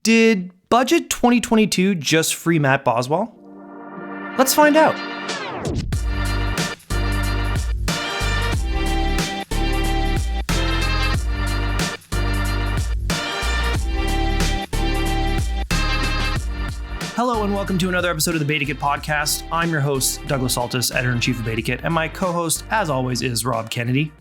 Did Budget 2022 just free Matt Boswell? Let's find out. Hello and welcome to another episode of the Beta Kit podcast. I'm your host, Douglas Altus, editor-in-chief of Beta Kit, and my co-host, as always, is Rob Kennedy.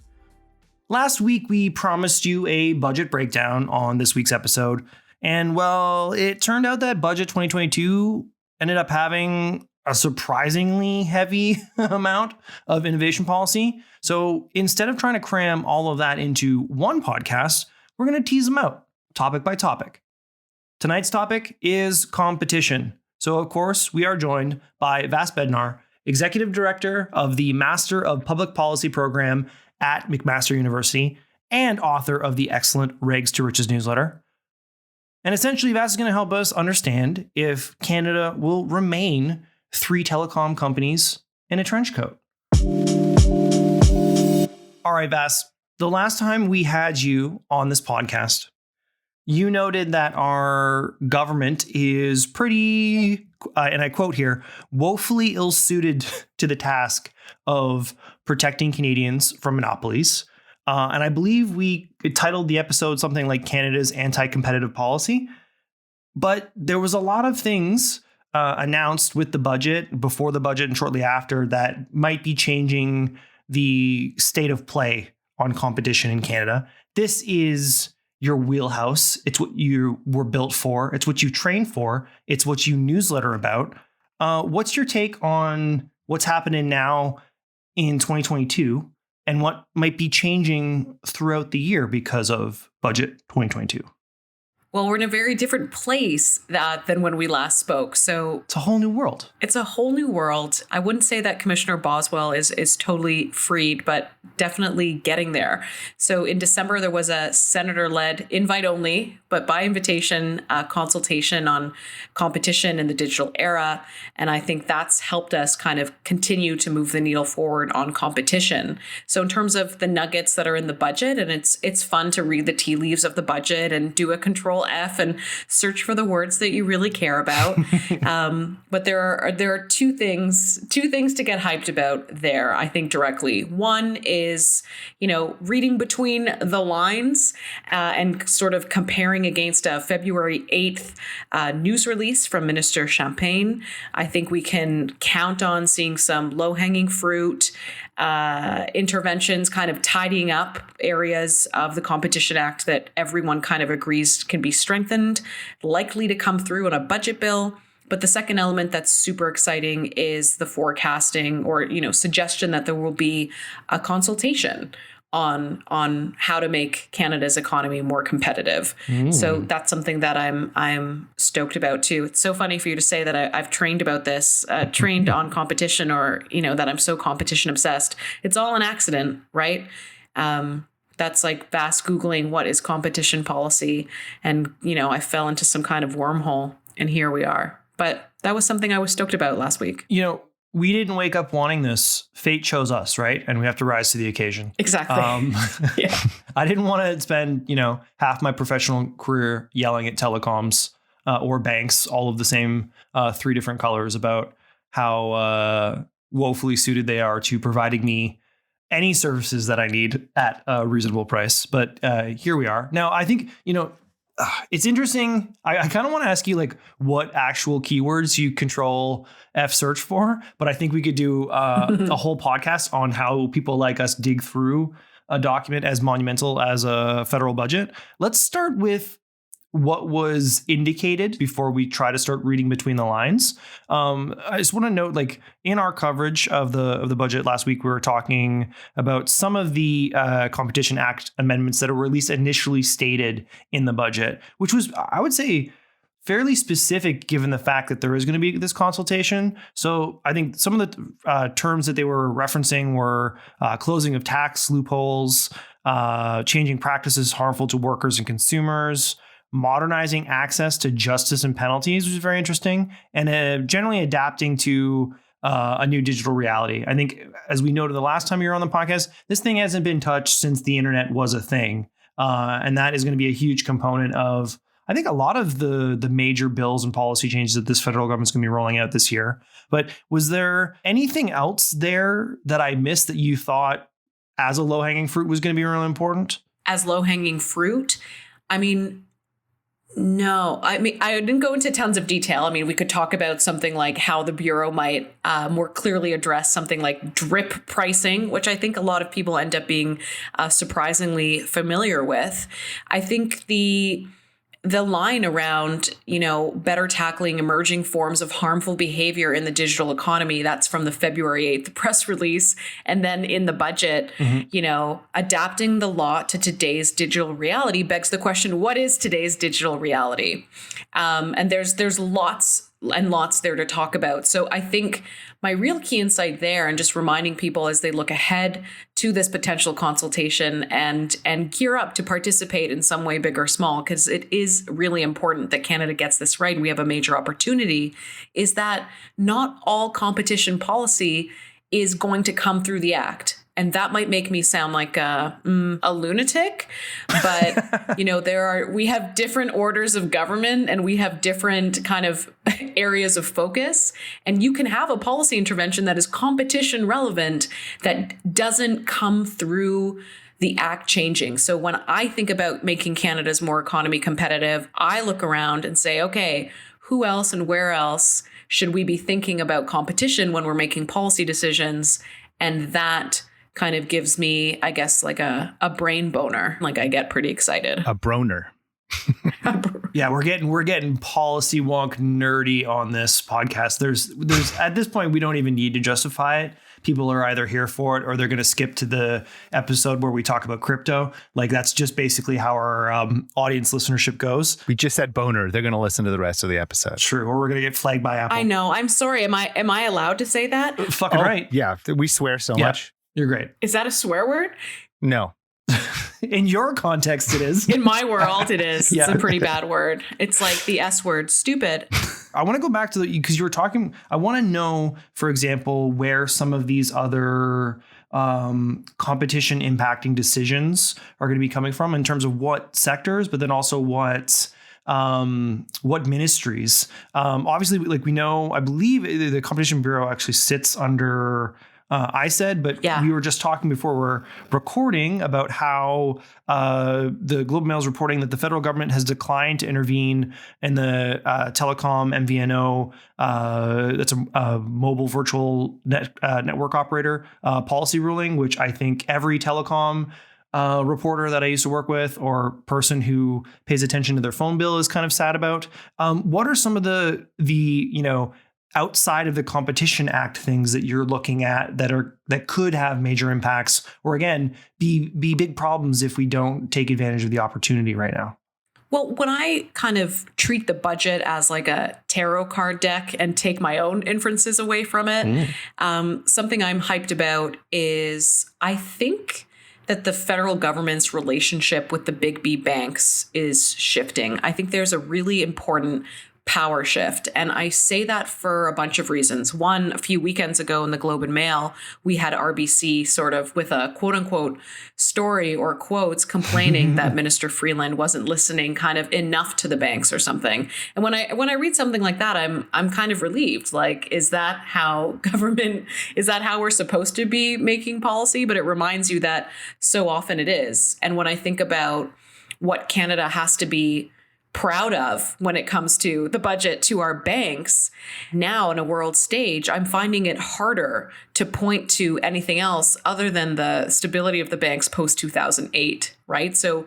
Last week, we promised you a budget breakdown on this week's episode, and well, it turned out that Budget 2022 ended up having a surprisingly heavy amount of innovation policy. So instead of trying to cram all of that into one podcast, we're going to tease them out, topic by topic. Tonight's topic is competition. So, of course, we are joined by Vass Bednar, Executive Director of the Master of Public Policy program at McMaster University and author of the excellent Regs to Riches newsletter. And essentially, Vass is going to help us understand if Canada will remain three telecom companies in a trench coat. All right, Vass, the last time we had you on this podcast, you noted that our government is pretty, and I quote here, woefully ill-suited to the task of protecting Canadians from monopolies. And I believe we titled the episode something like Canada's anti-competitive policy. But there was a lot of things announced with the budget, before the budget and shortly after, that might be changing the state of play on competition in Canada. This is your wheelhouse. It's what you were built for. It's what you trained for. It's what you newsletter about. What's your take on what's happening now in 2022 and what might be changing throughout the year because of Budget 2022? Well, we're in a very different place than when we last spoke. So it's a whole new world. It's a whole new world. I wouldn't say that Commissioner Boswell is totally freed, but definitely getting there. So in December, there was a senator-led invite only, but by invitation, consultation on competition in the digital era. And I think that's helped us kind of continue to move the needle forward on competition. So in terms of the nuggets that are in the budget, and it's fun to read the tea leaves of the budget and do a Control F and search for the words that you really care about. But there are two things to get hyped about there, I think, directly. One is, reading between the lines and sort of comparing against a February 8th news release from Minister Champagne. I think we can count on seeing some low-hanging fruit interventions, kind of tidying up areas of the Competition Act that everyone kind of agrees can be strengthened, likely to come through on a budget bill. But the second element that's super exciting is the forecasting or, suggestion that there will be a consultation on how to make Canada's economy more competitive. So that's something that I'm stoked about too. It's so funny for you to say that I've trained about this, trained on competition, or, that I'm so competition obsessed. It's all an accident, right? That's like Vass Googling what is competition policy. And, I fell into some kind of wormhole and here we are. But that was something I was stoked about last week. We didn't wake up wanting this. Fate chose us, right? And we have to rise to the occasion. Exactly. Yeah. I didn't want to spend, half my professional career yelling at telecoms or banks, all of the same three different colors, about how woefully suited they are to providing me any services that I need at a reasonable price. But here we are. Now, I think, it's interesting. I kind of want to ask you what actual keywords you Control F search for, but I think we could do a whole podcast on how people like us dig through a document as monumental as a federal budget. Let's start with what was indicated before we try to start reading between the lines. I just want to note, in our coverage of the budget last week, we were talking about some of the Competition Act amendments that were at least initially stated in the budget, which was, I would say, fairly specific given the fact that there is going to be this consultation. So I think some of the terms that they were referencing were closing of tax loopholes, changing practices harmful to workers and consumers, modernizing access to justice and penalties, which is very interesting, and generally adapting to a new digital reality. I think, as we noted the last time you were on the podcast, this thing hasn't been touched since the internet was a thing. And that is going to be a huge component of I think a lot of the major bills and policy changes that this federal government's going to be rolling out this year. But was there anything else there that I missed that you thought as a low-hanging fruit was going to be really important? As low-hanging fruit? I mean, no. I mean, I didn't go into tons of detail. I mean, we could talk about something like how the Bureau might more clearly address something like drip pricing, which I think a lot of people end up being surprisingly familiar with. I think the line around, better tackling emerging forms of harmful behavior in the digital economy, that's from the February 8th press release. And then in the budget, adapting the law to today's digital reality begs the question, what is today's digital reality? And there's lots and lots there to talk about. So I think my real key insight there, and just reminding people as they look ahead to this potential consultation and gear up to participate in some way, big or small, because it is really important that Canada gets this right. We have a major opportunity, is that not all competition policy is going to come through the act. And that might make me sound like a lunatic, but we have different orders of government and we have different kind of areas of focus. And you can have a policy intervention that is competition relevant that doesn't come through the act changing. So when I think about making Canada's more economy competitive, I look around and say, okay, who else and where else should we be thinking about competition when we're making policy decisions? And that kind of gives me, I guess, like a brain boner. Like I get pretty excited. A broner. Yeah, we're getting policy wonk nerdy on this podcast. There's at this point we don't even need to justify it. People are either here for it or they're going to skip to the episode where we talk about crypto. Like that's just basically how our audience listenership goes. We just said boner. They're going to listen to the rest of the episode. True. Or we're going to get flagged by Apple. I know. I'm sorry. Am I allowed to say that? Fucking right. Yeah. We swear so much. You're great. Is that a swear word? No. In your context, it is. In my world, it is. Yeah. It's a pretty bad word. It's like the S word, stupid. I want to go back to because you were talking. I want to know, for example, where some of these other competition impacting decisions are going to be coming from in terms of what sectors, but then also what ministries. Obviously, like we know, I believe the Competition Bureau actually sits under ISED, but we were just talking before we're recording about how the Globe and Mail is reporting that the federal government has declined to intervene in the telecom MVNO, that's a mobile virtual network operator policy ruling, which I think every telecom reporter that I used to work with or person who pays attention to their phone bill is kind of sad about. What are some of the outside of the Competition Act things that you're looking at that could have major impacts or again be big problems if we don't take advantage of the opportunity right now? Well, when I kind of treat the budget as like a tarot card deck and take my own inferences away from it, something I'm hyped about is I think that the federal government's relationship with the big B banks is shifting. I think there's a really important power shift. And I say that for a bunch of reasons. One, a few weekends ago in the Globe and Mail, we had RBC sort of with a quote unquote story or quotes complaining that Minister Freeland wasn't listening kind of enough to the banks or something. And when I read something like that, I'm kind of relieved. Like, is that how we're supposed to be making policy? But it reminds you that so often it is. And when I think about what Canada has to be proud of when it comes to the budget to our banks now in a world stage, I'm finding it harder to point to anything else other than the stability of the banks post 2008, right? So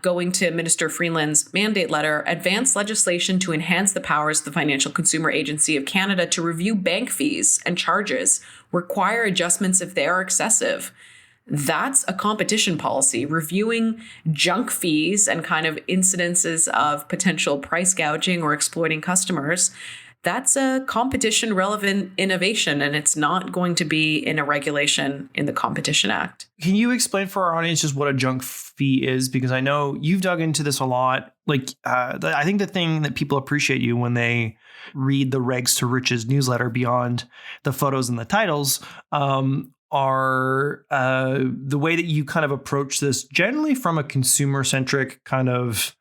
going to Minister Freeland's mandate letter, advance legislation to enhance the powers of the Financial Consumer Agency of Canada to review bank fees and charges, require adjustments if they are excessive. That's a competition policy, reviewing junk fees and kind of incidences of potential price gouging or exploiting customers. That's a competition relevant innovation, and it's not going to be in a regulation in the Competition Act. Can you explain for our audience just what a junk fee is? Because I know you've dug into this a lot. Like, I think the thing that people appreciate you when they read the Regs to Riches newsletter beyond the photos and the titles, are the way that you kind of approach this generally from a consumer-centric kind of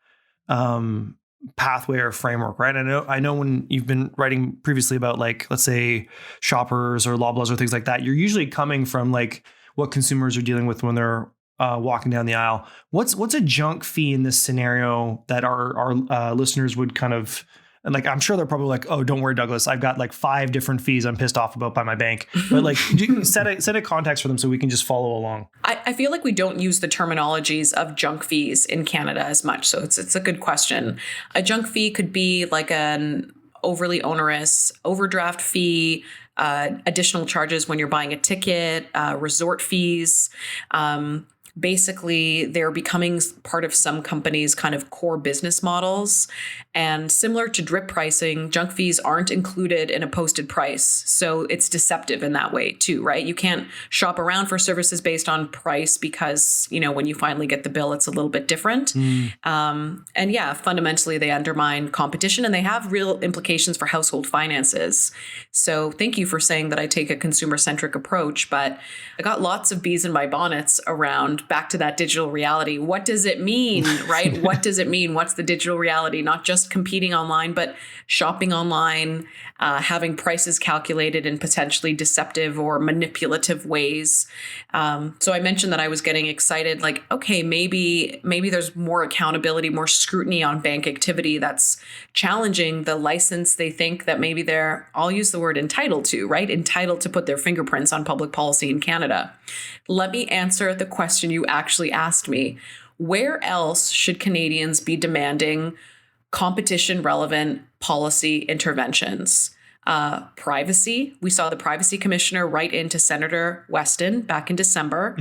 pathway or framework, right? I know when you've been writing previously about like, let's say shoppers or Loblaws or things like that, you're usually coming from like what consumers are dealing with when they're walking down the aisle. What's a junk fee in this scenario that our listeners would kind of, and like, I'm sure they're probably like, oh, don't worry, Douglas, I've got like 5 different fees I'm pissed off about by my bank. But like, set a context for them so we can just follow along. I feel like we don't use the terminologies of junk fees in Canada as much. So it's a good question. A junk fee could be like an overly onerous overdraft fee, additional charges when you're buying a ticket, resort fees. Basically, they're becoming part of some companies' kind of core business models. And similar to drip pricing, junk fees aren't included in a posted price. So it's deceptive in that way too, right? You can't shop around for services based on price because, when you finally get the bill, it's a little bit different. And yeah, fundamentally, they undermine competition and they have real implications for household finances. So thank you for saying that I take a consumer-centric approach, but I got lots of bees in my bonnets around back to that digital reality. What does it mean, right? What does it mean? What's the digital reality? Not just competing online, but shopping online, having prices calculated in potentially deceptive or manipulative ways. So I mentioned that I was getting excited, like, okay, maybe there's more accountability, more scrutiny on bank activity that's challenging the license they think that maybe they're, I'll use the word entitled to, right? Entitled to put their fingerprints on public policy in Canada. Let me answer the question you actually asked me. Where else should Canadians be demanding competition relevant policy interventions? Privacy. We saw the privacy commissioner write into Senator Weston back in December.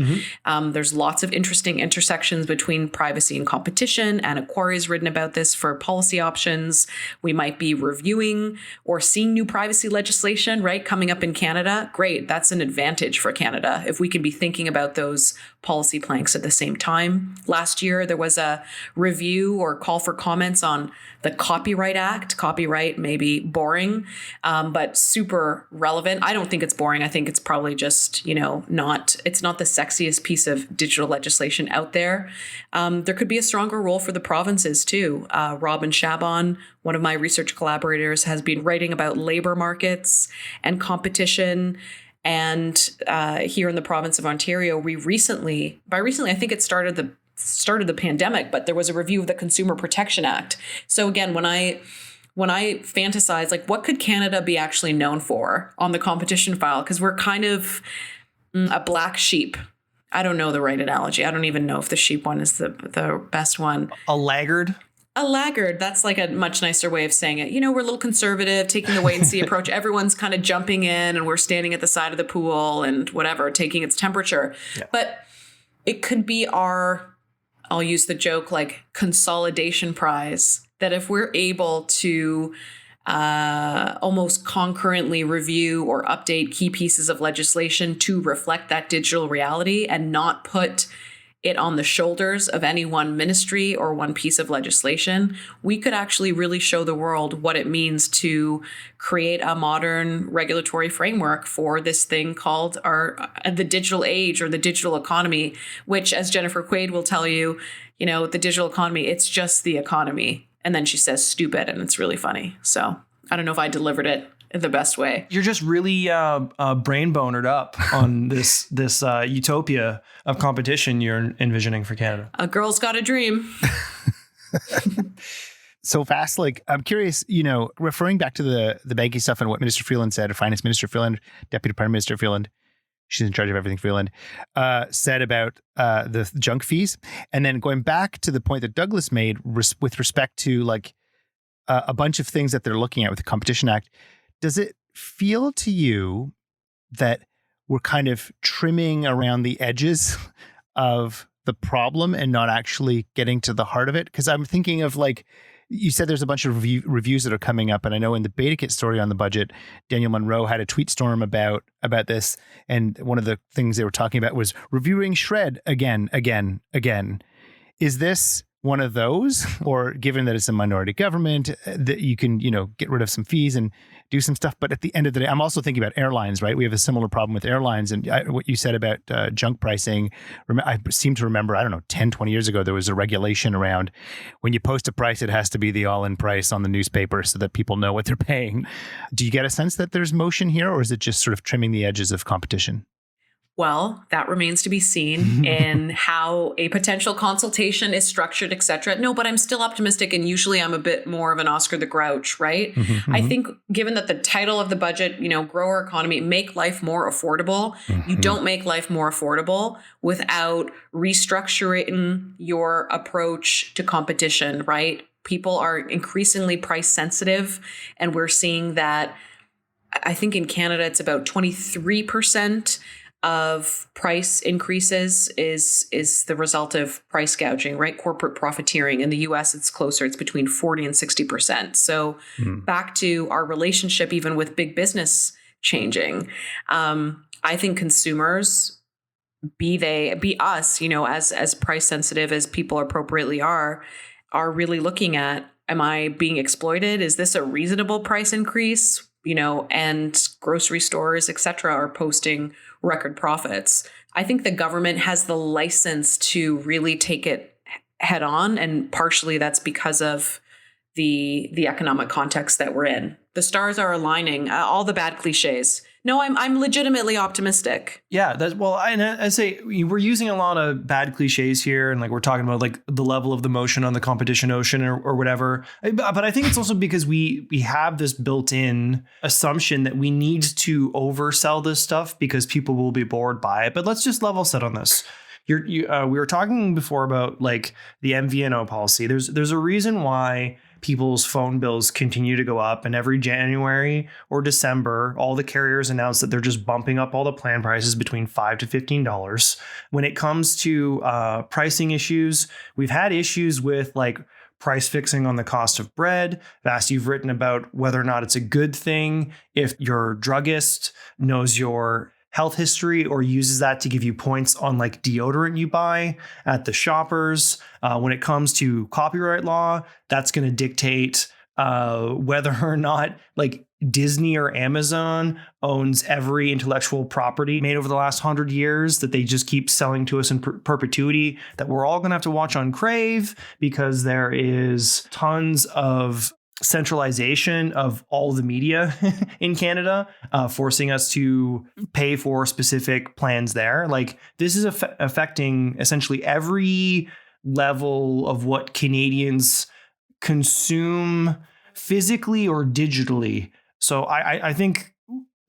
There's lots of interesting intersections between privacy and competition. Anna Quarry's written about this for policy options. We might be reviewing or seeing new privacy legislation, right, coming up in Canada. Great. That's an advantage for Canada if we can be thinking about those policy planks at the same time. Last year, there was a review or call for comments on the Copyright Act. Copyright may be boring, but super relevant. I don't think it's boring. I think it's probably just, it's not the sexiest piece of digital legislation out there. There could be a stronger role for the provinces too. Robin Chabon, one of my research collaborators, has been writing about labor markets and competition. And here in the province of Ontario, I think it started the pandemic, but there was a review of the Consumer Protection Act. So again, when I fantasize, like, what could Canada be actually known for on the competition file? Because we're kind of a black sheep. I don't know the right analogy. I don't even know if the sheep one is the best one. A laggard? A laggard. That's like a much nicer way of saying it. We're a little conservative, taking the wait and see approach. Everyone's kind of jumping in and we're standing at the side of the pool and whatever, taking its temperature. Yeah. But it could be I'll use the joke, like, consolidation prize, that if we're able to almost concurrently review or update key pieces of legislation to reflect that digital reality and not put it on the shoulders of any one ministry or one piece of legislation, we could actually really show the world what it means to create a modern regulatory framework for this thing called the digital age or the digital economy, which, as Jennifer Quaid will tell you, the digital economy, it's just the economy. And then she says stupid, and it's really funny. So I don't know if I delivered it the best way. You're just really brain bonered up on this utopia of competition you're envisioning for Canada. A girl's got a dream. So Vass, like, I'm curious, referring back to the banking stuff and what Minister Freeland said, or Finance Minister Freeland, Deputy Prime Minister Freeland, she's in charge of everything Freeland, said about the junk fees. And then going back to the point that Douglas made with respect to like a bunch of things that they're looking at with the Competition Act, does it feel to you that we're kind of trimming around the edges of the problem and not actually getting to the heart of it? Because I'm thinking of, like, you said there's a bunch of reviews that are coming up. And I know in the beta kit story on the budget, Daniel Munro had a tweet storm about this. And one of the things they were talking about was reviewing SHRED again. Is this one of those, or given that it's a minority government, that you can, get rid of some fees and do some stuff. But at the end of the day, I'm also thinking about airlines, right? We have a similar problem with airlines. And what you said about junk pricing, I seem to remember, 10, 20 years ago, there was a regulation around when you post a price, it has to be the all-in price on the newspaper so that people know what they're paying. Do you get a sense that there's motion here, or is it just sort of trimming the edges of competition? Well, that remains to be seen in how a potential consultation is structured, et cetera. No, but I'm still optimistic. And usually I'm a bit more of an Oscar the Grouch, right? I think given that the title of the budget, grow our economy, make life more affordable, you don't make life more affordable without restructuring your approach to competition, right? People are increasingly price sensitive. And we're seeing that, I think in Canada, it's about 23% of price increases is the result of price gouging, right? Corporate profiteering. In the US, it's closer. It's between 40 and 60%. So back to our relationship, even with big business changing, I think consumers, be us, as price sensitive as people appropriately are really looking at, am I being exploited? Is this a reasonable price increase? And grocery stores, et cetera, are posting record profits. I think the government has the license to really take it head on. And partially that's because of the economic context that we're in. The stars are aligning, all the bad cliches. No, I'm legitimately optimistic. Yeah, and I say we're using a lot of bad cliches here, and we're talking about the level of the motion on the competition ocean or whatever. But I think it's also because we have this built-in assumption that we need to oversell this stuff because people will be bored by it. But let's just level set on this. We were talking before about the MVNO policy. There's a reason why people's phone bills continue to go up, and every January or December, all the carriers announce that they're just bumping up all the plan prices between $5 to $15. When it comes to pricing issues, we've had issues with price fixing on the cost of bread. Vass, you've written about whether or not it's a good thing if your druggist knows your health history or uses that to give you points on deodorant you buy at the shoppers. When it comes to copyright law, that's going to dictate whether or not Disney or Amazon owns every intellectual property made over the last 100 years that they just keep selling to us in perpetuity, that we're all going to have to watch on Crave because there is tons of centralization of all the media in Canada, forcing us to pay for specific plans there. This is affecting essentially every level of what Canadians consume physically or digitally. So I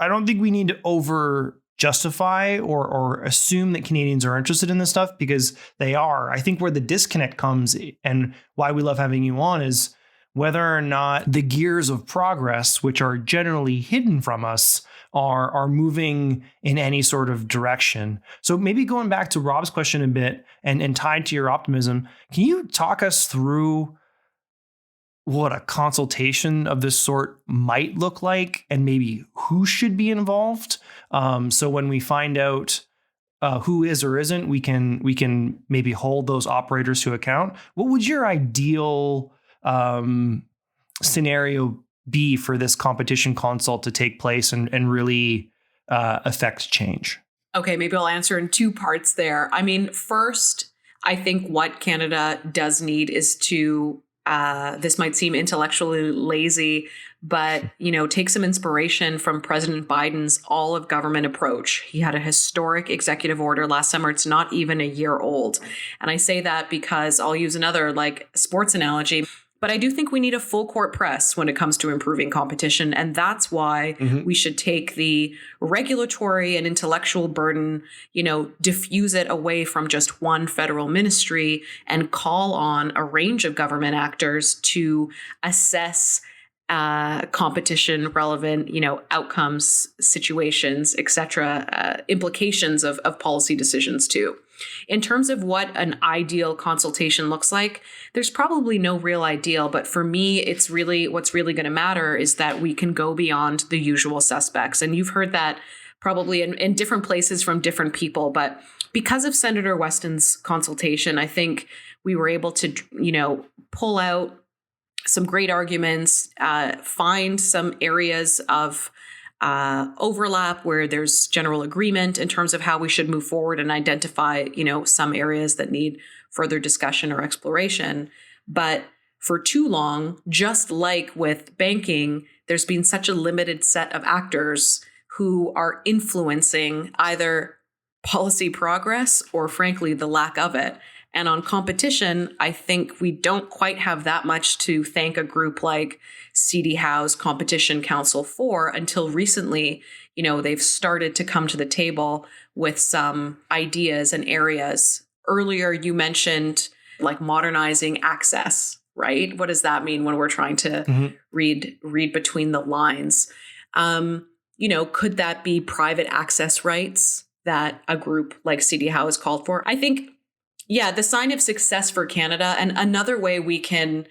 don't think we need to over justify or assume that Canadians are interested in this stuff, because they are. I think where the disconnect comes and why we love having you on is whether or not the gears of progress, which are generally hidden from us, are moving in any sort of direction. So maybe going back to Rob's question a bit and tied to your optimism, can you talk us through what a consultation of this sort might look like and maybe who should be involved? So when we find out who is or isn't, we can maybe hold those operators to account. What would your ideal scenario be for this competition consult to take place and really affect change? Okay, maybe I'll answer in two parts there. I mean, first, I think what Canada does need is to, this might seem intellectually lazy, but, take some inspiration from President Biden's all of government approach. He had a historic executive order last summer. It's not even a year old. And I say that because I'll use another sports analogy. But I do think we need a full court press when it comes to improving competition. And that's why we should take the regulatory and intellectual burden, diffuse it away from just one federal ministry and call on a range of government actors to assess competition relevant, outcomes, situations, et cetera, implications of policy decisions too. In terms of what an ideal consultation looks like, there's probably no real ideal, but for me, it's really what's really going to matter is that we can go beyond the usual suspects. And you've heard that probably in different places from different people, but because of Senator Weston's consultation, I think we were able to, pull out some great arguments, find some areas of overlap where there's general agreement in terms of how we should move forward, and identify, some areas that need further discussion or exploration. But for too long, just like with banking, there's been such a limited set of actors who are influencing either policy progress or, frankly, the lack of it. And on competition, I think we don't quite have that much to thank a group like C.D. Howe's Competition Council for until recently. They've started to come to the table with some ideas and areas. Earlier, you mentioned like modernizing access, right? What does that mean when we're trying to read between the lines? Could that be private access rights that a group like C.D. Howe has called for? I think, the sign of success for Canada, and another way we can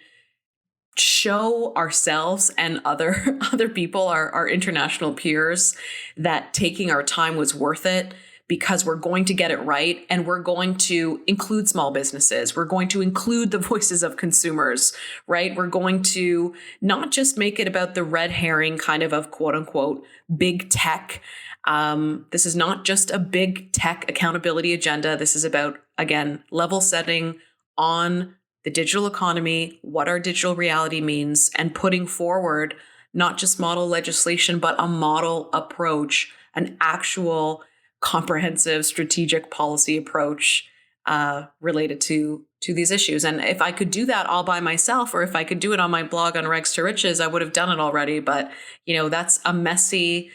show ourselves and other people, our international peers, that taking our time was worth it, because we're going to get it right, and we're going to include small businesses. We're going to include the voices of consumers, right? We're going to not just make it about the red herring kind of quote unquote big tech. This is not just a big tech accountability agenda. This is about, again, level setting on the digital economy, what our digital reality means, and putting forward not just model legislation, but a model approach, an actual comprehensive strategic policy approach related to these issues. And if I could do that all by myself, or if I could do it on my blog on Regs to Riches, I would have done it already. But that's a messy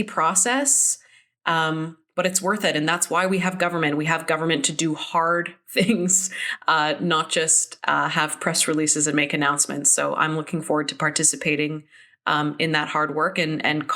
process. But it's worth it. And that's why we have government. We have government to do hard things, not just have press releases and make announcements. So I'm looking forward to participating in that hard work and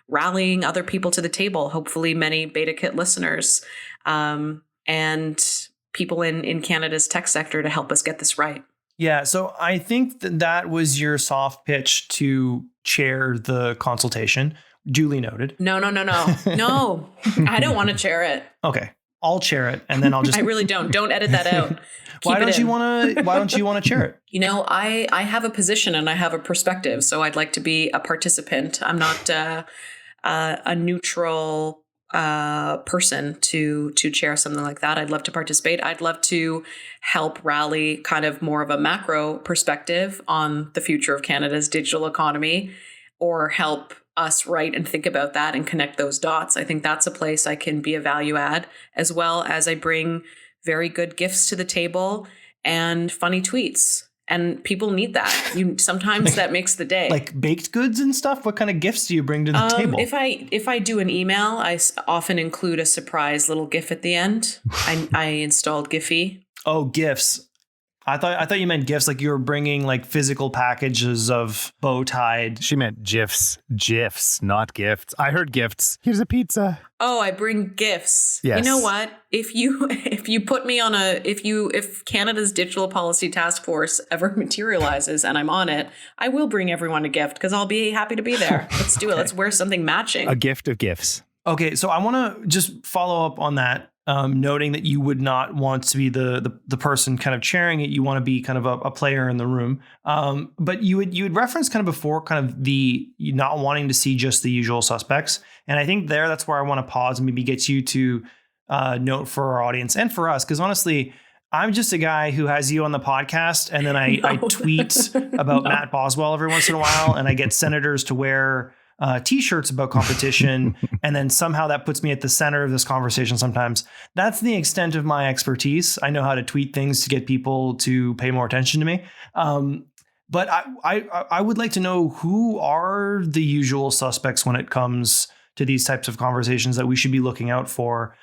rallying other people to the table, hopefully many Beta Kit listeners and people in Canada's tech sector, to help us get this right. Yeah, so I think that was your soft pitch to chair the consultation. Duly noted. No. No, I don't want to chair it. Okay, I'll chair it, and then I'll just. I really don't. Don't edit that out. Why don't you want to chair it? I have a position and I have a perspective, so I'd like to be a participant. I'm not a neutral person to chair something like that. I'd love to participate. I'd love to help rally kind of more of a macro perspective on the future of Canada's digital economy, or help us write and think about that and connect those dots. I think that's a place I can be a value add, as well as I bring very good gifts to the table and funny tweets. And people need that. Sometimes that makes the day. Like baked goods and stuff? What kind of gifts do you bring to the table? If I do an email, I often include a surprise little GIF at the end. I installed Giphy. Oh, gifts. I thought you meant gifts, like you were bringing like physical packages of bow tied. She meant GIFs, not gifts. I heard gifts. Here's a pizza. Oh, I bring gifts. Yes. You know what? If you put me on if Canada's Digital Policy Task Force ever materializes and I'm on it, I will bring everyone a gift, because I'll be happy to be there. Let's do it. Let's wear something matching. A gift of gifts. Okay, so I want to just follow up on that. Noting that you would not want to be the person kind of chairing it, you want to be kind of a player in the room. But you had referenced kind of before kind of the not wanting to see just the usual suspects, and I think that's where I want to pause and maybe get you to note for our audience and for us, because honestly, I'm just a guy who has you on the podcast, and then I tweet about Matt Boswell every once in a while, and I get senators to wear T-shirts about competition, and then somehow that puts me at the center of this conversation sometimes. That's the extent of my expertise. I know how to tweet things to get people to pay more attention to me. But I would like to know, who are the usual suspects when it comes to these types of conversations that we should be looking out for,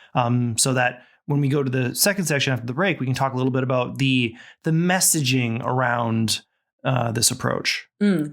so that when we go to the second section after the break, we can talk a little bit about the messaging around this approach.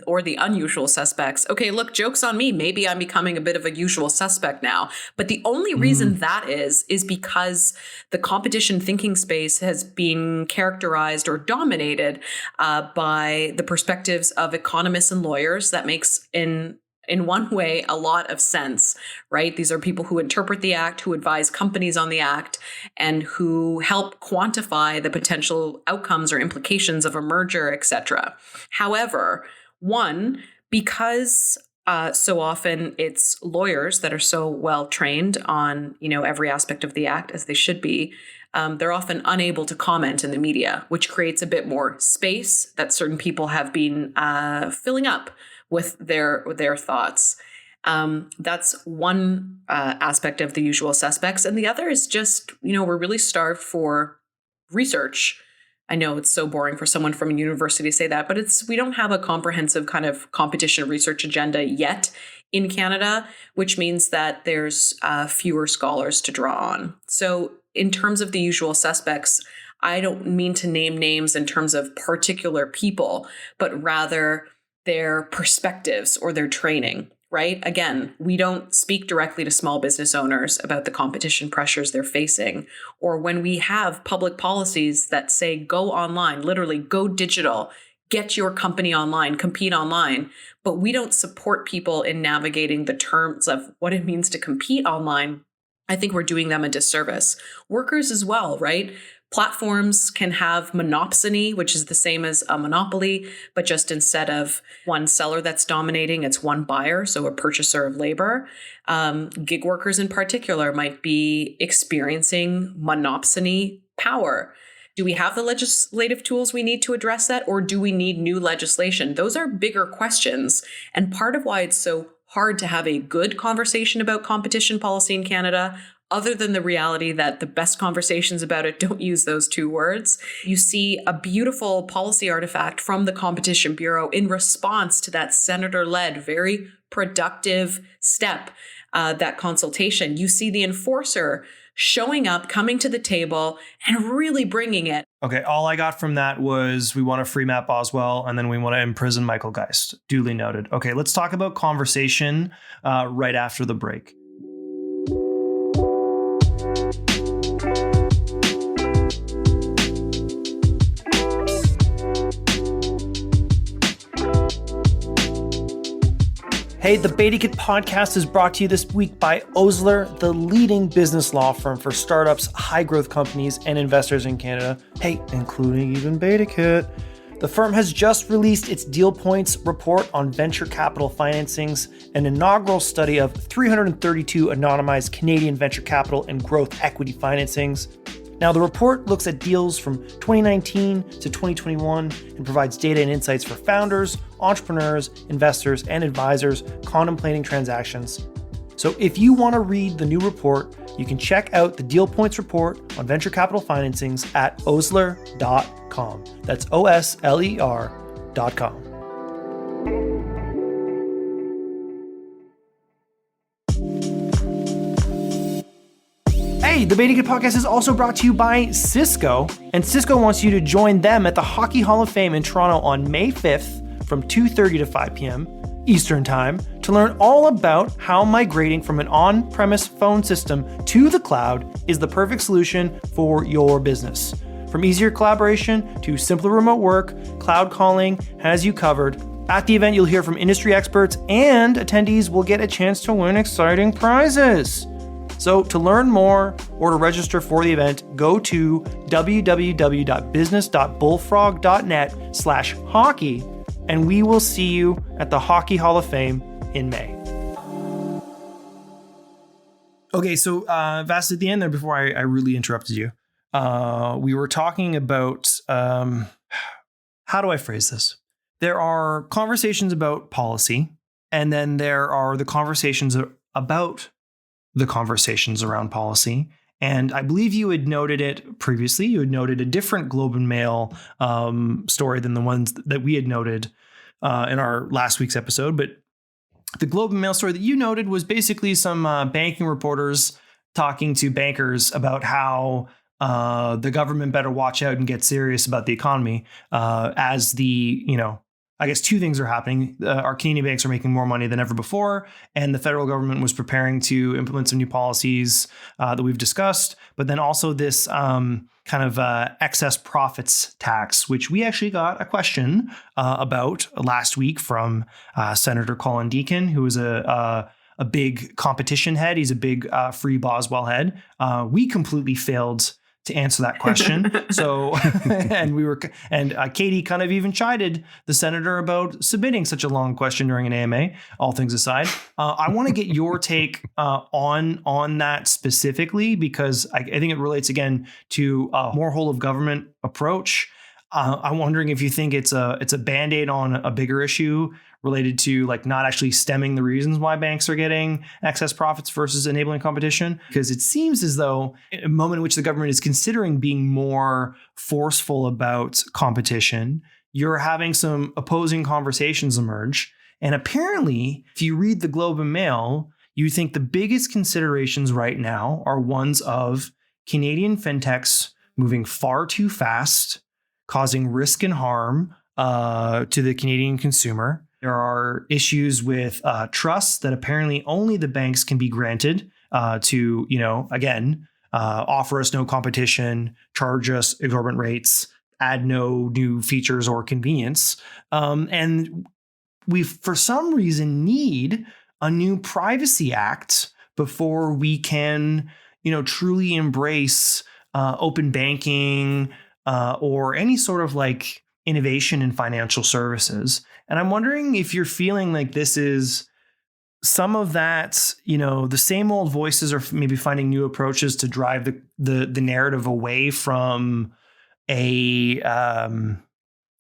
Or the unusual suspects. Okay, look, joke's on me. Maybe I'm becoming a bit of a usual suspect now. But the only reason that is because the competition thinking space has been characterized or dominated by the perspectives of economists and lawyers. That makes, in in one way, a lot of sense, right? These are people who interpret the act, who advise companies on the act, and who help quantify the potential outcomes or implications of a merger, etc. However, one, because so often it's lawyers that are so well trained on, every aspect of the act, as they should be, they're often unable to comment in the media, which creates a bit more space that certain people have been filling up with their thoughts. That's one aspect of the usual suspects. And the other is just, we're really starved for research. I know it's so boring for someone from a university to say that, but we don't have a comprehensive kind of competition research agenda yet in Canada, which means that there's fewer scholars to draw on. So in terms of the usual suspects, I don't mean to name names in terms of particular people, but rather their perspectives or their training. Right? Again, we don't speak directly to small business owners about the competition pressures they're facing, or when we have public policies that say go online, literally go digital, get your company online, compete online, but we don't support people in navigating the terms of what it means to compete online. I think we're doing them a disservice. Workers as well, right? Platforms can have monopsony, which is the same as a monopoly, but just instead of one seller that's dominating, it's one buyer, so a purchaser of labor. Gig workers in particular might be experiencing monopsony power. Do we have the legislative tools we need to address that, or do we need new legislation? Those are bigger questions. And part of why it's so hard to have a good conversation about competition policy in Canada, other than the reality that the best conversations about it don't use those two words. You see a beautiful policy artifact from the Competition Bureau in response to that senator-led, very productive step, that consultation. You see the enforcer showing up, coming to the table, and really bringing it. Okay, all I got from that was we want to free Matt Boswell, and then we want to imprison Michael Geist. Duly noted. Okay, let's talk about conversation right after the break. Hey, the Beta Kit podcast is brought to you this week by Osler, the leading business law firm for startups, high-growth companies, and investors in Canada. Hey, including even Beta Kit. The firm has just released its Deal Points report on venture capital financings, an inaugural study of 332 anonymized Canadian venture capital and growth equity financings. Now, the report looks at deals from 2019 to 2021 and provides data and insights for founders, entrepreneurs, investors, and advisors contemplating transactions. So if you want to read the new report, you can check out the Deal Points report on venture capital financings at osler.com. That's OSLER.com. Hey, the Beta Kid podcast is also brought to you by Cisco, and Cisco wants you to join them at the Hockey Hall of Fame in Toronto on May 5th from 2:30 to 5 p.m. Eastern Time to learn all about how migrating from an on-premise phone system to the cloud is the perfect solution for your business. From easier collaboration to simpler remote work, cloud calling has you covered. At the event, you'll hear from industry experts, and attendees will get a chance to win exciting prizes. So to learn more or to register for the event, go to www.business.bullfrog.net/hockey, and we will see you at the Hockey Hall of Fame in May. Okay, so Vass, at the end there, before I really interrupted you, we were talking about, how do I phrase this? There are conversations about policy, and then there are the conversations about the conversations around policy. And I believe you had noted it previously. You had noted a different Globe and Mail story than the ones that we had noted in our last week's episode. But the Globe and Mail story that you noted was basically some banking reporters talking to bankers about how the government better watch out and get serious about the economy as the I guess two things are happening. Our Canadian banks are making more money than ever before, and the federal government was preparing to implement some new policies that we've discussed. But then also this excess profits tax, which we actually got a question about last week from Senator Colin Deacon, who is a big competition head. He's a big free Boswell head. We completely failed to answer that question. So, and Katie kind of even chided the senator about submitting such a long question during an AMA, all things aside. I want to get your take on that specifically, because I think it relates again to a more whole of government approach. I'm wondering if you think it's a Band-Aid on a bigger issue related to like not actually stemming the reasons why banks are getting excess profits versus enabling competition. Because it seems as though in a moment in which the government is considering being more forceful about competition, you're having some opposing conversations emerge. And apparently, if you read the Globe and Mail, you think the biggest considerations right now are ones of Canadian FinTechs moving far too fast, causing risk and harm to the Canadian consumer. There are issues with trust that apparently only the banks can be granted to, offer us no competition, charge us exorbitant rates, add no new features or convenience. And we, for some reason, need a new Privacy Act before we can, truly embrace open banking or any sort of like innovation in financial services. And I'm wondering if you're feeling like this is some of that, the same old voices are maybe finding new approaches to drive the narrative away from a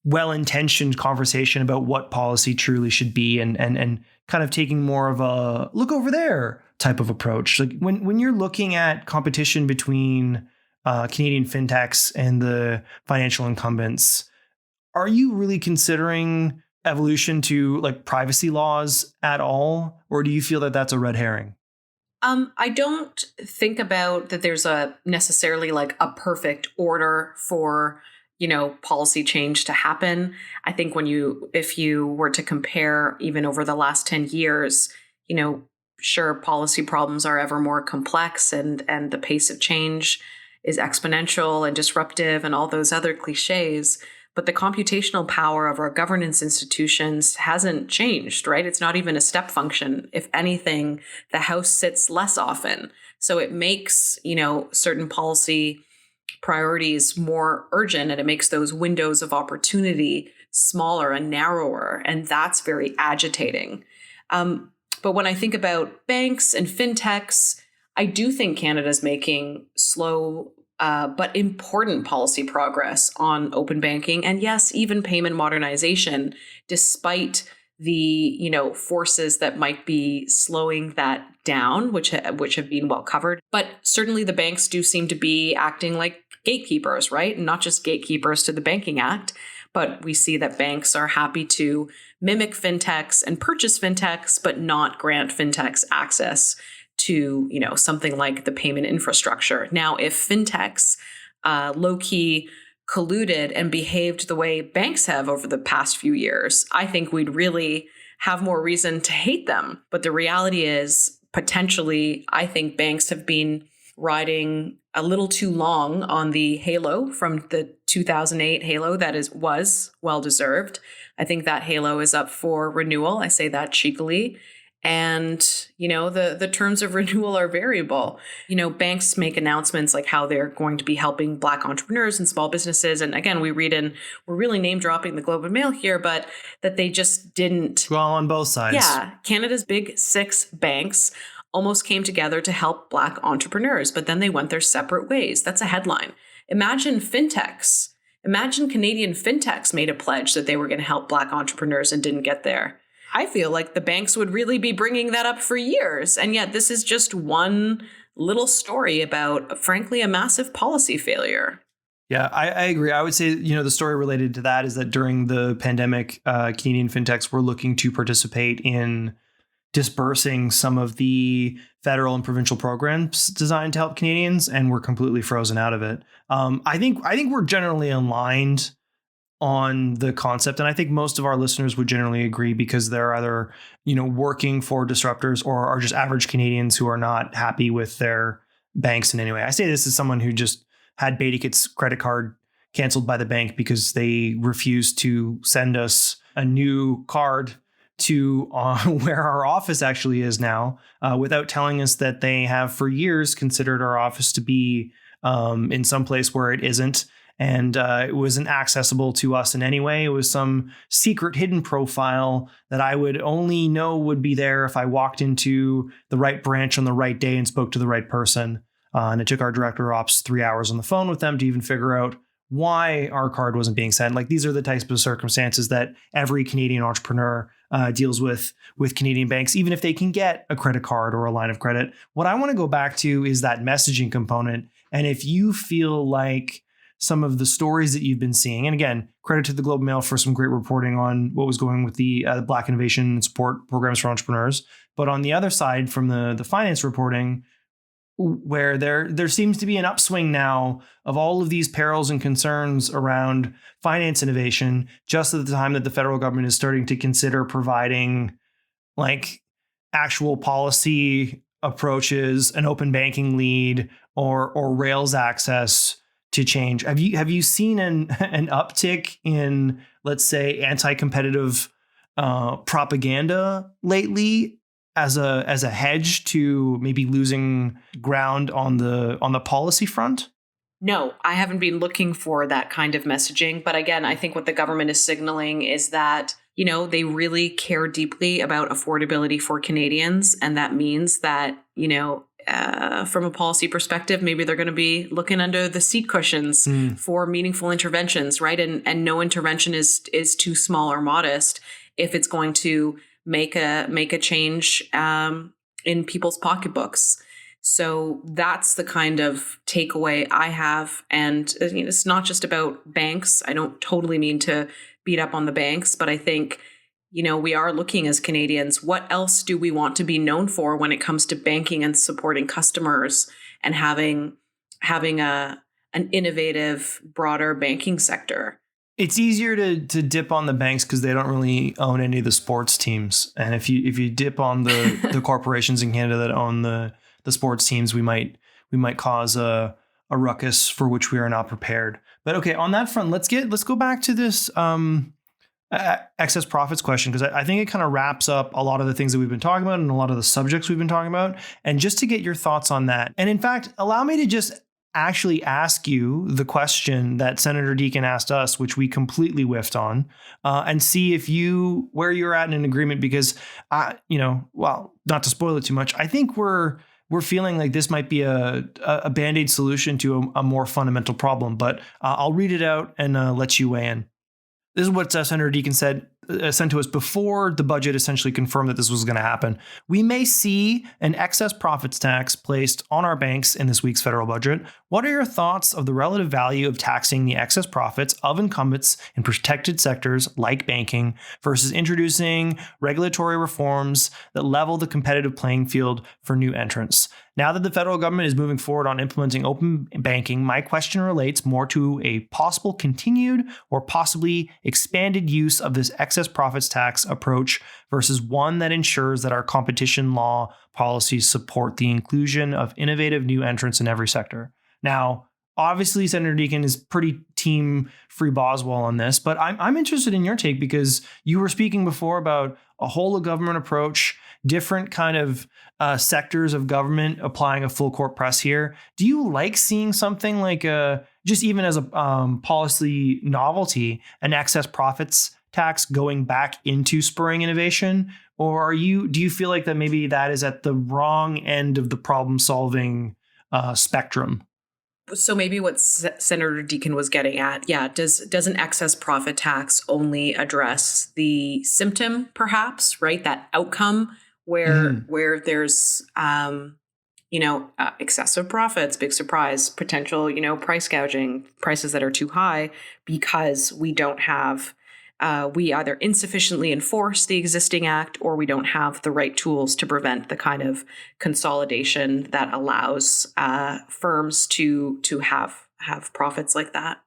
well-intentioned conversation about what policy truly should be and kind of taking more of a look over there type of approach. Like when you're looking at competition between Canadian FinTechs and the financial incumbents, are you really considering evolution to like privacy laws at all? Or do you feel that that's a red herring? I don't think about that there's a necessarily like a perfect order for, policy change to happen. I think if you were to compare even over the last 10 years, sure, policy problems are ever more complex and the pace of change is exponential and disruptive and all those other cliches. But the computational power of our governance institutions hasn't changed, right? It's not even a step function. If anything, the House sits less often. So it makes, certain policy priorities more urgent, and it makes those windows of opportunity smaller and narrower. And that's very agitating. But when I think about banks and fintechs, I do think Canada's making slow but important policy progress on open banking, and yes, even payment modernization, despite the forces that might be slowing that down, which have been well covered. But certainly the banks do seem to be acting like gatekeepers, right? And not just gatekeepers to the Banking Act, but we see that banks are happy to mimic fintechs and purchase fintechs, but not grant fintechs access to, something like the payment infrastructure. Now, if fintechs low-key colluded and behaved the way banks have over the past few years, I think we'd really have more reason to hate them. But the reality is, potentially, I think banks have been riding a little too long on the halo from the 2008 halo that was well-deserved. I think that halo is up for renewal. I say that cheekily. And, the terms of renewal are variable. Banks make announcements like how they're going to be helping Black entrepreneurs and small businesses. And again, we're really name dropping the Globe and Mail here, but that they just didn't. Well, on both sides. Yeah. Canada's big 6 banks almost came together to help Black entrepreneurs, but then they went their separate ways. That's a headline. Imagine Canadian FinTechs made a pledge that they were going to help Black entrepreneurs and didn't get there. I feel like the banks would really be bringing that up for years. And yet this is just one little story about, frankly, a massive policy failure. Yeah, I agree. I would say, the story related to that is that during the pandemic, Canadian FinTechs were looking to participate in dispersing some of the federal and provincial programs designed to help Canadians, and were completely frozen out of it. I think we're generally aligned on the concept. And I think most of our listeners would generally agree because they're either, working for disruptors or are just average Canadians who are not happy with their banks in any way. I say this as someone who just had Baitikit's credit card canceled by the bank because they refused to send us a new card to where our office actually is now, without telling us that they have for years considered our office to be in some place where it isn't. And it wasn't accessible to us in any way. It was some secret hidden profile that I would only know would be there if I walked into the right branch on the right day and spoke to the right person. And it took our director of ops 3 hours on the phone with them to even figure out why our card wasn't being sent. Like, these are the types of circumstances that every Canadian entrepreneur deals with Canadian banks, even if they can get a credit card or a line of credit. What I want to go back to is that messaging component. And if you feel like some of the stories that you've been seeing, and again, credit to the Globe and Mail for some great reporting on what was going with the Black Innovation and Support Programs for Entrepreneurs. But on the other side, from the finance reporting, where there seems to be an upswing now of all of these perils and concerns around finance innovation, just at the time that the federal government is starting to consider providing like actual policy approaches, an open banking lead, or Rails access to change. Have you seen an uptick in, let's say, anti-competitive propaganda lately as a hedge to maybe losing ground on the policy front? No, I haven't been looking for that kind of messaging. But again, I think what the government is signaling is that, they really care deeply about affordability for Canadians. And that means that, from a policy perspective, maybe they're going to be looking under the seat cushions for meaningful interventions, right? And no intervention is too small or modest if it's going to make a change in people's pocketbooks. So that's the kind of takeaway I have. And it's not just about banks. I don't totally mean to beat up on the banks, but I think, we are looking as Canadians, what else do we want to be known for when it comes to banking and supporting customers and having an innovative, broader banking sector? It's easier to dip on the banks because they don't really own any of the sports teams. And if you dip on the corporations in Canada that own the sports teams, we might cause a ruckus for which we are not prepared. But okay, on that front, let's go back to this excess profits question, because I think it kind of wraps up a lot of the things that we've been talking about and a lot of the subjects we've been talking about. And just to get your thoughts on that, and in fact, allow me to just actually ask you the question that Senator Deakin asked us, which we completely whiffed on, and see where you're at in an agreement, because well, not to spoil it too much, I think we're feeling like this might be a Band-Aid solution to a more fundamental problem. But I'll read it out and let you weigh in. This is what Senator Deakin sent to us before the budget essentially confirmed that this was going to happen. We may see an excess profits tax placed on our banks in this week's federal budget. What are your thoughts of the relative value of taxing the excess profits of incumbents in protected sectors like banking versus introducing regulatory reforms that level the competitive playing field for new entrants? Now that the federal government is moving forward on implementing open banking, my question relates more to a possible continued or possibly expanded use of this excess profits tax approach versus one that ensures that our competition law policies support the inclusion of innovative new entrants in every sector. Now, obviously, Senator Deakin is pretty team Free Boswell on this, but I'm interested in your take because you were speaking before about a whole of government approach, different kind of sectors of government applying a full court press here. Do you like seeing something like just even as a policy novelty, an excess profits tax going back into spurring innovation? Or do you feel like that maybe that is at the wrong end of the problem solving spectrum? So maybe what Senator Deakin was getting at, does an excess profit tax only address the symptom, perhaps, right? That outcome where there's excessive profits, big surprise, potential, price gouging, prices that are too high because we don't have we either insufficiently enforce the existing act or we don't have the right tools to prevent the kind of consolidation that allows firms to have profits like that.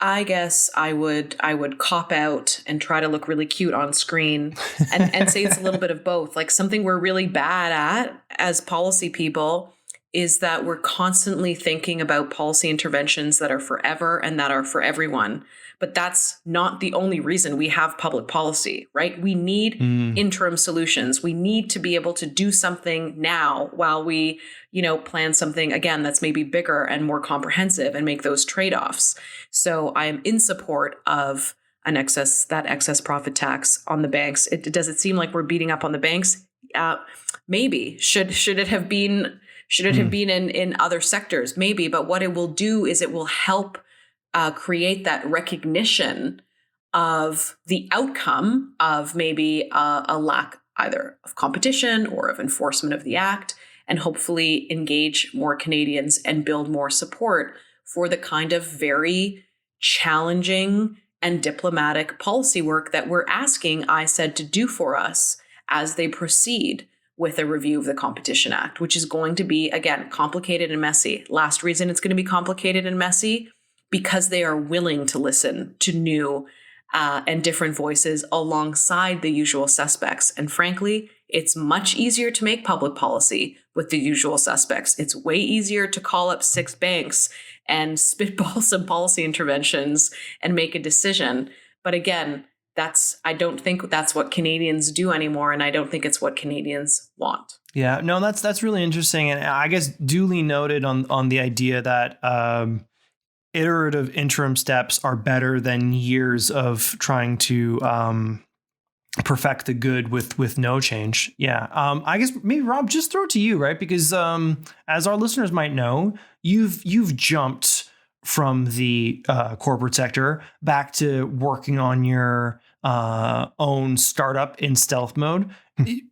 I guess I would cop out and try to look really cute on screen and say it's a little bit of both. Like something we're really bad at as policy people is that we're constantly thinking about policy interventions that are forever and that are for everyone. But that's not the only reason we have public policy, right? We need interim solutions. We need to be able to do something now while we, plan something again that's maybe bigger and more comprehensive and make those trade-offs. So I am in support of that excess profit tax on the banks. Does it seem like we're beating up on the banks? Maybe. Should it have been in other sectors? Maybe. But what it will do is it will help create that recognition of the outcome of maybe a lack either of competition or of enforcement of the act, and hopefully engage more Canadians and build more support for the kind of very challenging and diplomatic policy work that we're asking ISED to do for us as they proceed with a review of the Competition Act, which is going to be, again, complicated and messy. Last reason it's going to be complicated and messy, because they are willing to listen to new and different voices alongside the usual suspects. And frankly, it's much easier to make public policy with the usual suspects. It's way easier to call up 6 banks and spitball some policy interventions and make a decision. But again, I don't think that's what Canadians do anymore. And I don't think it's what Canadians want. Yeah, no, that's really interesting. And I guess duly noted on the idea that iterative interim steps are better than years of trying to perfect the good with no change. Yeah. I guess maybe Rob, just throw it to you, right? Because as our listeners might know, you've jumped from the corporate sector back to working on your own startup in stealth mode.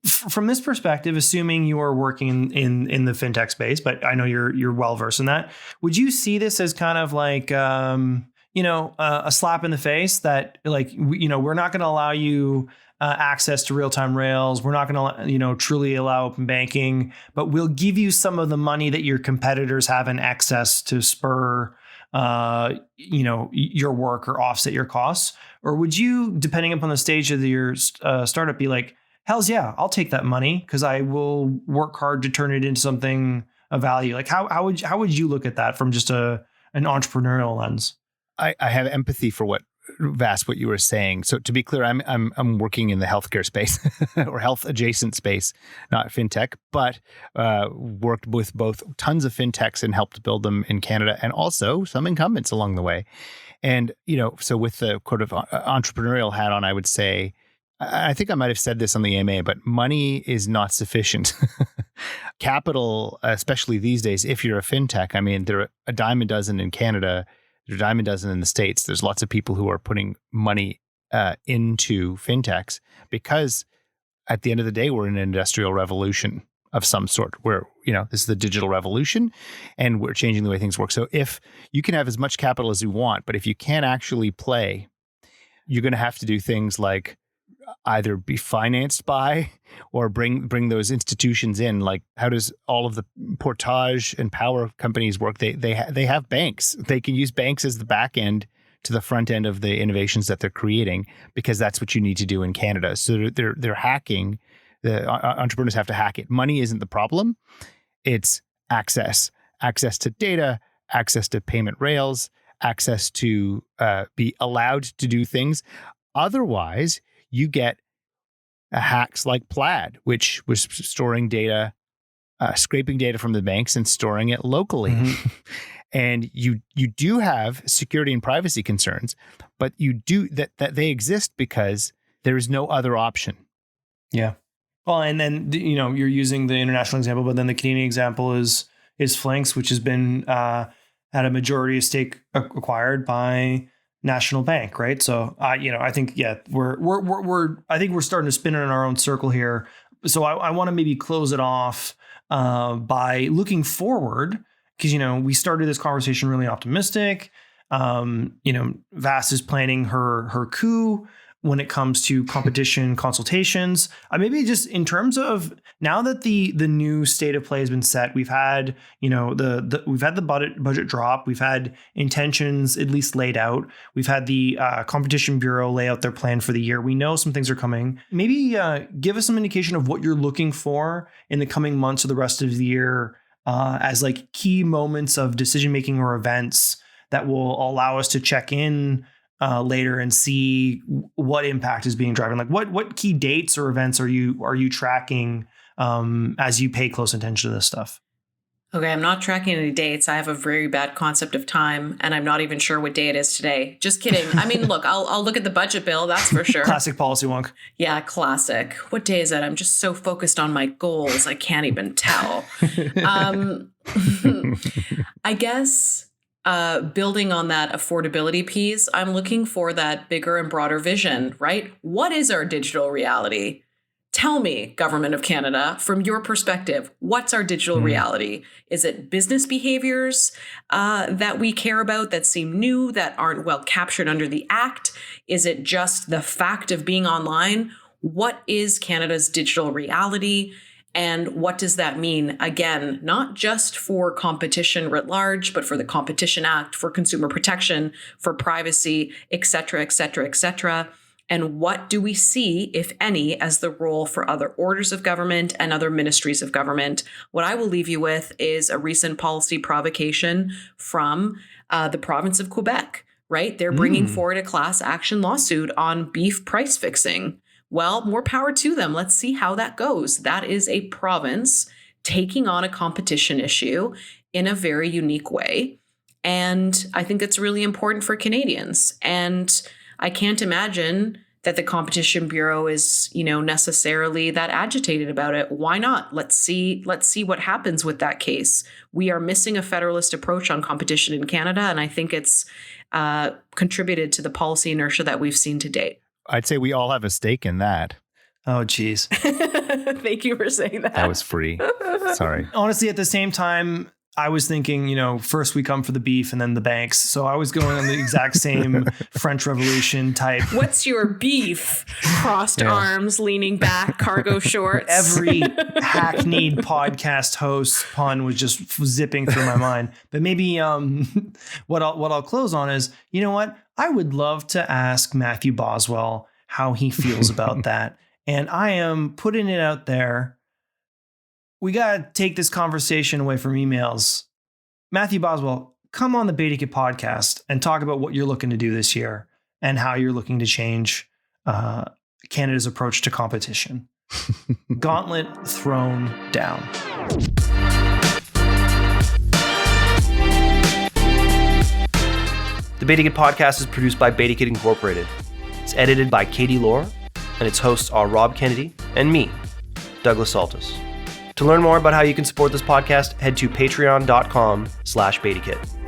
From this perspective, assuming you are working in the fintech space, but I know you're well versed in that, would you see this as kind of like a slap in the face that we're not going to allow you access to real-time rails, we're not going to truly allow open banking, but we'll give you some of the money that your competitors have in excess to spur your work or offset your costs? Or would you, depending upon the stage of your startup, be like, hells yeah, I'll take that money because I will work hard to turn it into something of value? Like how would you look at that from just an entrepreneurial lens? I have empathy for what you were saying. So to be clear, I'm working in the healthcare space or health adjacent space, not fintech, but worked with both tons of fintechs and helped build them in Canada, and also some incumbents along the way. And so with the kind of entrepreneurial hat on, I would say, I think I might have said this on the AMA, but money is not sufficient. Capital, especially these days, if you're a fintech, I mean, there are a dime a dozen in Canada. There's a dime a dozen in the States. There's lots of people who are putting money into fintechs because at the end of the day, we're in an industrial revolution of some sort where, this is the digital revolution and we're changing the way things work. So if you can have as much capital as you want, but if you can't actually play, you're going to have to do things like either be financed by or bring those institutions in. Like, how does all of the portage and power companies work? They have banks. They can use banks as the back end to the front end of the innovations that they're creating, because that's what you need to do in Canada. So they're hacking. The entrepreneurs have to hack it. Money isn't the problem. It's access to data, access to payment rails, access to be allowed to do things. Otherwise, you get hacks like Plaid, which was storing data, scraping data from the banks and storing it locally. Mm-hmm. And you do have security and privacy concerns, but you do that they exist because there is no other option. Yeah. Well, and then you're using the international example, but then the Canadian example is Flanks, which has been had a majority of stake acquired by National Bank, right? So, I think, I think we're starting to spin in our own circle here. So I want to maybe close it off by looking forward, because, we started this conversation really optimistic. Vass is planning her coup. when it comes to competition consultations. Maybe just in terms of now that the new state of play has been set, we've had, we've had the budget drop, we've had intentions at least laid out, we've had the Competition Bureau lay out their plan for the year. We know some things are coming. Maybe give us some indication of what you're looking for in the coming months or the rest of the year as like key moments of decision making or events that will allow us to check in later and see what impact is being driven. Like what key dates or events are you tracking as you pay close attention to this stuff? Okay, I'm not tracking any dates. I have a very bad concept of time, and I'm not even sure what day it is today. Just kidding. I mean, look, I'll look at the budget bill, that's for sure. Classic policy wonk. Yeah, classic. What day is it? I'm just so focused on my goals, I can't even tell. I guess building on that affordability piece, I'm looking for that bigger and broader vision, right? What is our digital reality? Tell me, Government of Canada, from your perspective, what's our digital reality? Is it business behaviors that we care about that seem new, that aren't well captured under the Act? Is it just the fact of being online? What is Canada's digital reality? And what does that mean? Again, not just for competition writ large, but for the Competition Act, for consumer protection, for privacy, et cetera, et cetera, et cetera. And what do we see, if any, as the role for other orders of government and other ministries of government? What I will leave you with is a recent policy provocation from the province of Quebec, right? They're bringing forward a class action lawsuit on beef price fixing. Well, more power to them. Let's see how that goes. That is a province taking on a competition issue in a very unique way. And I think it's really important for Canadians. And I can't imagine that the Competition Bureau is, necessarily that agitated about it. Why not? Let's see what happens with that case. We are missing a federalist approach on competition in Canada, and I think it's contributed to the policy inertia that we've seen to date. I'd say we all have a stake in that. Oh, geez. Thank you for saying that. That was free. Sorry. Honestly, at the same time, I was thinking, first we come for the beef and then the banks. So I was going on the exact same French Revolution type. What's your beef? Crossed arms, leaning back, cargo shorts. Every hackneyed podcast host pun was just zipping through my mind. But maybe what I'll close on is, you know what? I would love to ask Matthew Boswell how he feels about that. And I am putting it out there. We got to take this conversation away from emails. Matthew Boswell, come on the Beta Kit podcast and talk about what you're looking to do this year and how you're looking to change Canada's approach to competition. Gauntlet thrown down. The Beta Kit podcast is produced by Beta Kit Incorporated. It's edited by Katie Lohr, and its hosts are Rob Kennedy and me, Douglas Saltis. To learn more about how you can support this podcast, head to patreon.com/BetaKit.